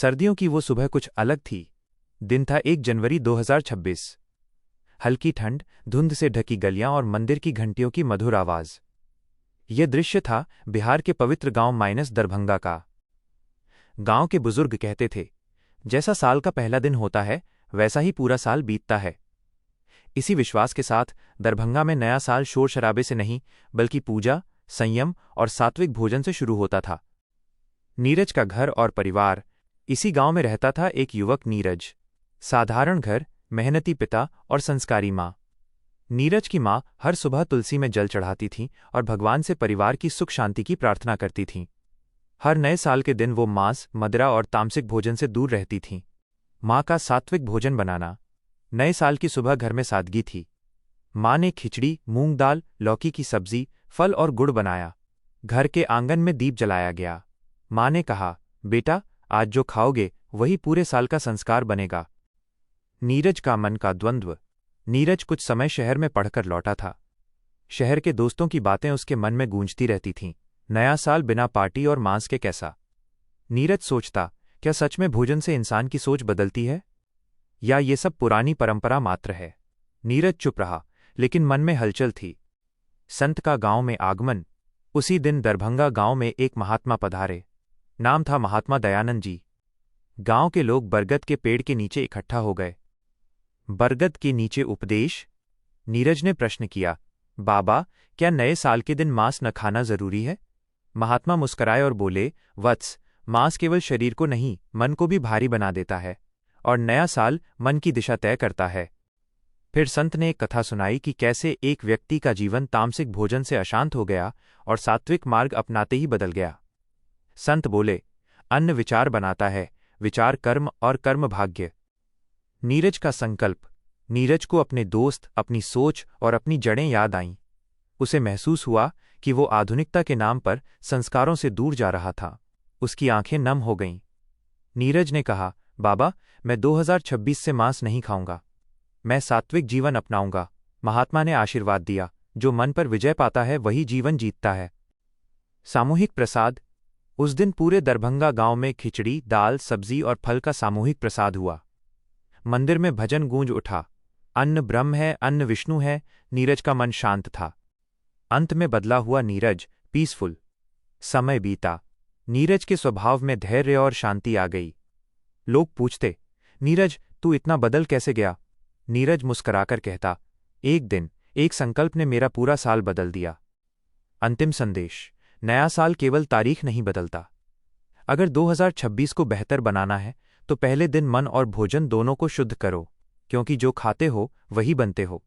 सर्दियों की वो सुबह कुछ अलग थी। दिन था 1 जनवरी 2026। हल्की ठंड, धुंध से ढकी गलियां और मंदिर की घंटियों की मधुर आवाज। यह दृश्य था बिहार के पवित्र गांव माइनस दरभंगा का। गांव के बुजुर्ग कहते थे, जैसा साल का पहला दिन होता है वैसा ही पूरा साल बीतता है। इसी विश्वास के साथ दरभंगा में नया साल शोर शराबे से नहीं बल्कि पूजा, संयम और सात्विक भोजन से शुरू होता था। नीरज का घर और परिवार। इसी गांव में रहता था एक युवक नीरज। साधारण घर, मेहनती पिता और संस्कारी माँ। नीरज की माँ हर सुबह तुलसी में जल चढ़ाती थीं और भगवान से परिवार की सुख शांति की प्रार्थना करती थीं। हर नए साल के दिन वो मांस, मदिरा और तामसिक भोजन से दूर रहती थीं। माँ का सात्विक भोजन बनाना। नए साल की सुबह घर में सादगी थी। माँ ने खिचड़ी, मूंग दाल, लौकी की सब्जी, फल और गुड़ बनाया। घर के आंगन में दीप जलाया गया। माँ ने कहा, बेटा, आज जो खाओगे वही पूरे साल का संस्कार बनेगा। नीरज का मन का द्वंद्व। नीरज कुछ समय शहर में पढ़कर लौटा था। शहर के दोस्तों की बातें उसके मन में गूंजती रहती थीं। नया साल बिना पार्टी और मांस के कैसा? नीरज सोचता, क्या सच में भोजन से इंसान की सोच बदलती है, या ये सब पुरानी परंपरा मात्र है? नीरज चुप रहा, लेकिन मन में हलचल थी। संत का गांव में आगमन। उसी दिन दरभंगा गांव में एक महात्मा पधारे। नाम था महात्मा दयानंद जी। गांव के लोग बरगद के पेड़ के नीचे इकट्ठा हो गए। बरगद के नीचे उपदेश? नीरज ने प्रश्न किया, बाबा, क्या नए साल के दिन मांस न खाना जरूरी है? महात्मा मुस्कराए और बोले, वत्स, मांस केवल शरीर को नहीं मन को भी भारी बना देता है, और नया साल मन की दिशा तय करता है। फिर संत ने एक कथा सुनाई कि कैसे एक व्यक्ति का जीवन तामसिक भोजन से अशांत हो गया और सात्विक मार्ग अपनाते ही बदल गया। संत बोले, अन्न विचार बनाता है, विचार कर्म और कर्म भाग्य। नीरज का संकल्प। नीरज को अपने दोस्त, अपनी सोच और अपनी जड़ें याद आईं। उसे महसूस हुआ कि वो आधुनिकता के नाम पर संस्कारों से दूर जा रहा था। उसकी आंखें नम हो गईं। नीरज ने कहा, बाबा, मैं 2026 से मांस नहीं खाऊंगा। मैं सात्विक जीवन अपनाऊंगा। महात्मा ने आशीर्वाद दिया, जो मन पर विजय पाता है वही जीवन जीतता है। सामूहिक प्रसाद। उस दिन पूरे दरभंगा गांव में खिचड़ी, दाल, सब्जी और फल का सामूहिक प्रसाद हुआ। मंदिर में भजन गूंज उठा। अन्न ब्रह्म है, अन्न विष्णु है। नीरज का मन शांत था। अंत में बदला हुआ नीरज, पीसफुल। समय बीता। नीरज के स्वभाव में धैर्य और शांति आ गई। लोग पूछते, नीरज, तू इतना बदल कैसे गया? नीरज मुस्कुराकर कहता, एक दिन, एक संकल्प ने मेरा पूरा साल बदल दिया। अंतिम संदेश। नया साल केवल तारीख नहीं बदलता। अगर 2026 को बेहतर बनाना है तो पहले दिन मन और भोजन दोनों को शुद्ध करो, क्योंकि जो खाते हो वही बनते हो।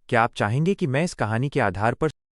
क्या आप चाहेंगे कि मैं इस कहानी के आधार पर